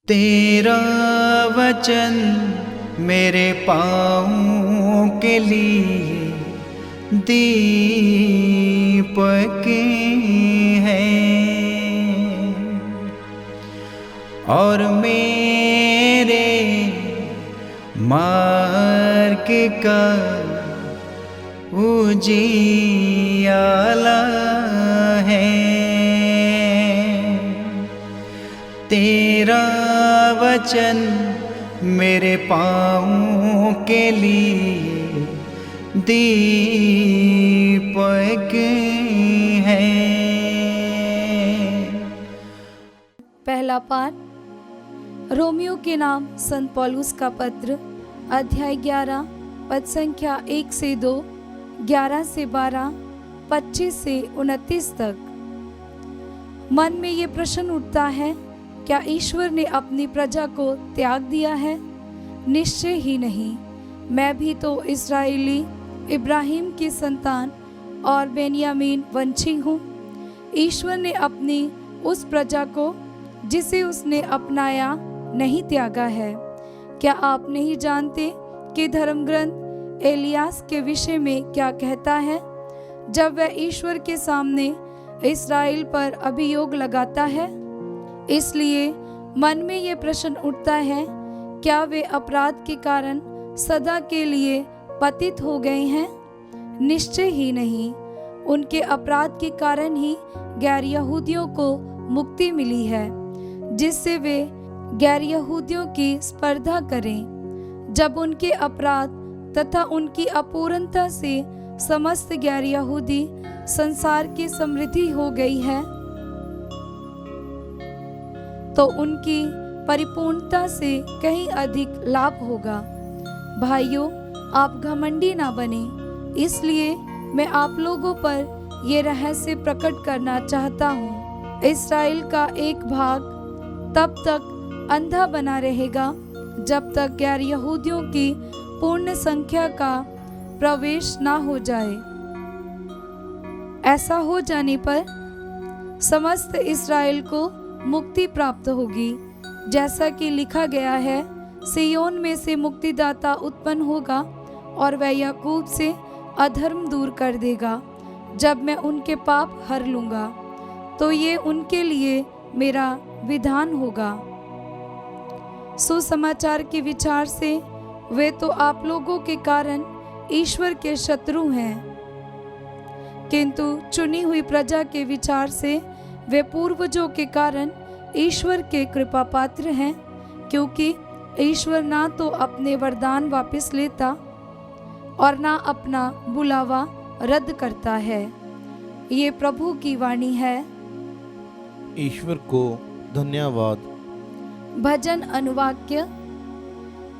तेरा वचन मेरे पाँवों के लिए दीपक है और मेरे मार्ग का उजियाला है। तेरा वचन मेरे पाँवों के लिए दीपक है। पहला पाठ रोमियो के नाम संत पौलुस का पत्र, अध्याय 11, पद संख्या 1 से 2, 11 से 12, 25 से 29 तक। मन में ये प्रश्न उठता है, क्या ईश्वर ने अपनी प्रजा को त्याग दिया है? निश्चय ही नहीं। मैं भी तो इस्राएली, इब्राहिम की संतान और बेन्यामीन वंशी हूँ। ईश्वर ने अपनी उस प्रजा को जिसे उसने अपनाया नहीं त्यागा है। क्या आप नहीं जानते कि धर्म ग्रंथ एलियास के विषय में क्या कहता है, जब वह ईश्वर के सामने इस्राएल पर अभियोग लगाता है? इसलिए मन में ये प्रश्न उठता है, क्या वे अपराध के कारण सदा के लिए पतित हो गए हैं? निश्चय ही नहीं। उनके अपराध के कारण ही गैर यहूदियों को मुक्ति मिली है, जिससे वे गैर यहूदियों की स्पर्धा करें। जब उनके अपराध तथा उनकी अपूर्णता से समस्त गैर यहूदी संसार की समृद्धि हो गई है, तो उनकी परिपूर्णता से कहीं अधिक लाभ होगा। भाइयों, आप घमंडी ना बने। इसलिए मैं आप लोगों पर ये रहस्य प्रकट करना चाहता हूँ। इस्राएल का एक भाग तब तक अंधा बना रहेगा जब तक गैर यहूदियों की पूर्ण संख्या का प्रवेश ना हो जाए। ऐसा हो जाने पर समस्त इस्राएल को मुक्ति प्राप्त होगी, जैसा कि लिखा गया है, सिय्योन में से मुक्तिदाता उत्पन्न होगा और वह याकूब से अधर्म दूर कर देगा। जब मैं उनके पाप हर लूंगा, तो ये उनके लिए मेरा विधान होगा। सुसमाचार के विचार से वे तो आप लोगों के कारण ईश्वर के शत्रु हैं, किंतु चुनी हुई प्रजा के विचार से वे पूर्वजों के कारण ईश्वर के कृपा पात्र हैं, क्योंकि ईश्वर ना तो अपने वरदान वापस लेता और ना अपना बुलावा रद्द करता है। ये प्रभु की वाणी है। ईश्वर को धन्यवाद। भजन अनुवाक्य।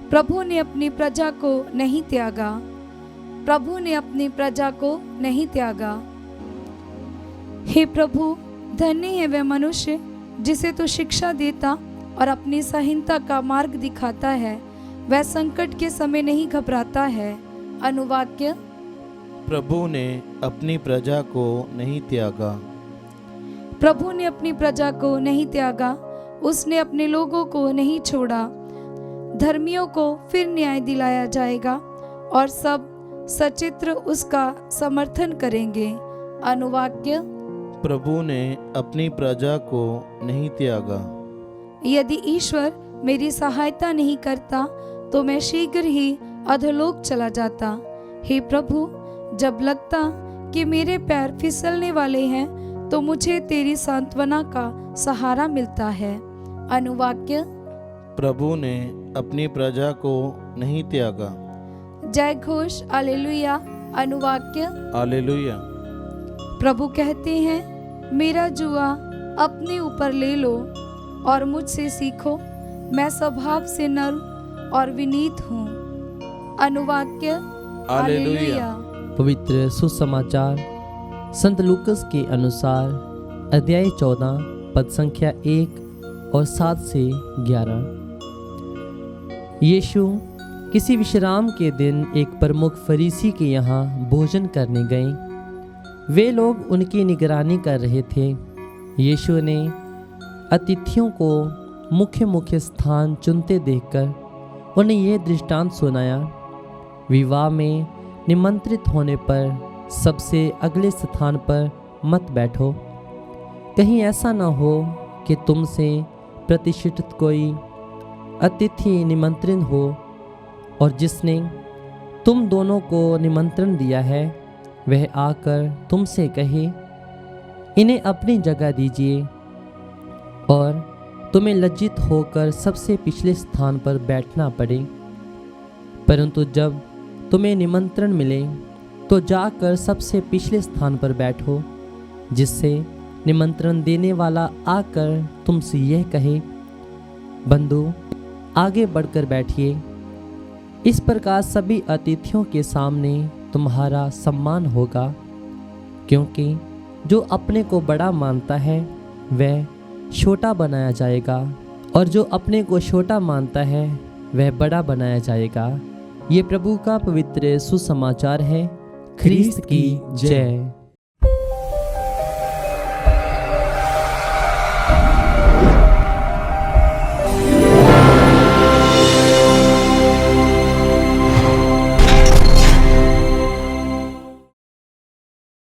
प्रभु ने अपनी प्रजा को नहीं त्यागा। प्रभु ने अपनी प्रजा को नहीं त्यागा। हे प्रभु, धन्य है वह मनुष्य जिसे तू शिक्षा देता और अपनी संहिता का मार्ग दिखाता है। वह संकट के समय नहीं घबराता है। अनुवाक्य। प्रभु ने अपनी प्रजा को नहीं त्यागा। प्रभु ने अपनी प्रजा को नहीं त्यागा। उसने अपने लोगों को नहीं छोड़ा। धर्मियों को फिर न्याय दिलाया जाएगा और सब सचित्र उसका समर्थन करेंगे। अनुवाक्य। प्रभु ने अपनी प्रजा को नहीं त्यागा। यदि ईश्वर मेरी सहायता नहीं करता तो मैं शीघ्र ही अधोलोक चला जाता। हे प्रभु, जब लगता कि मेरे पैर फिसलने वाले हैं, तो मुझे तेरी सांत्वना का सहारा मिलता है। अनुवाक्य। प्रभु ने अपनी प्रजा को नहीं त्यागा। जय घोष हालेलुया। अनुवाक्य। हालेलुया। प्रभु कहते हैं, मेरा जुआ अपने ऊपर ले लो और मुझसे सीखो, मैं स्वभाव से नर्म और विनीत हूँ। अनुवाक्य। हालेलुया। पवित्र सुसमाचार संत लूकस के अनुसार, अध्याय 14, पद संख्या 1 और 7 से 11। यीशु किसी विश्राम के दिन एक प्रमुख फरीसी के यहाँ भोजन करने गए। वे लोग उनकी निगरानी कर रहे थे। यीशु ने अतिथियों को मुख्य मुख्य स्थान चुनते देखकर उन्हें यह दृष्टांत सुनाया। विवाह में निमंत्रित होने पर सबसे अगले स्थान पर मत बैठो, कहीं ऐसा न हो कि तुमसे प्रतिष्ठित कोई अतिथि निमंत्रण हो और जिसने तुम दोनों को निमंत्रण दिया है वह आकर तुमसे कहे, इन्हें अपनी जगह दीजिए, और तुम्हें लज्जित होकर सबसे पिछले स्थान पर बैठना पड़े। परंतु जब तुम्हें निमंत्रण मिले तो जाकर सबसे पिछले स्थान पर बैठो, जिससे निमंत्रण देने वाला आकर तुमसे यह कहे, बंधु आगे बढ़कर बैठिए। इस प्रकार सभी अतिथियों के सामने तुम्हारा सम्मान होगा, क्योंकि जो अपने को बड़ा मानता है वह छोटा बनाया जाएगा, और जो अपने को छोटा मानता है वह बड़ा बनाया जाएगा। ये प्रभु का पवित्र सुसमाचार है। ख्रीस्त की जय।